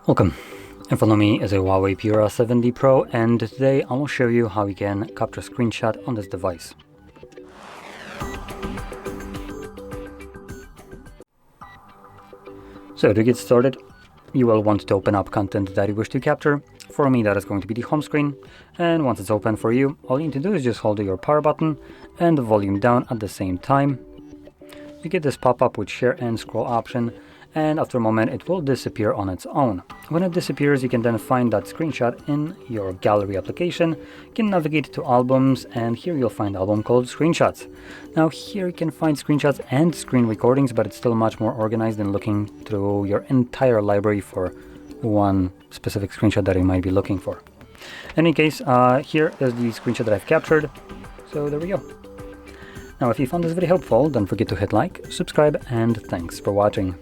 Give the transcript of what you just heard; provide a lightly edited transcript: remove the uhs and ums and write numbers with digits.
Welcome. In front of me is a HUAWEI Pura 7D Pro, and today I will show you how you can capture a screenshot on this device. So to get started, you will want to open up content that you wish to capture. For me, that is going to be the home screen, and once it's open for you, all you need to do is just hold your power button and the volume down at the same time. You get this pop-up with share and scroll option, and after a moment it will disappear on its own. When it disappears, you can then find that screenshot in your gallery application. You can navigate to albums, and here you'll find an album called Screenshots. Now here you can find screenshots and screen recordings, but it's still much more organized than looking through your entire library for one specific screenshot that you might be looking for. In any case, here is the screenshot that I've captured. So there we go. Now if you found this video helpful, don't forget to hit like, subscribe, and thanks for watching.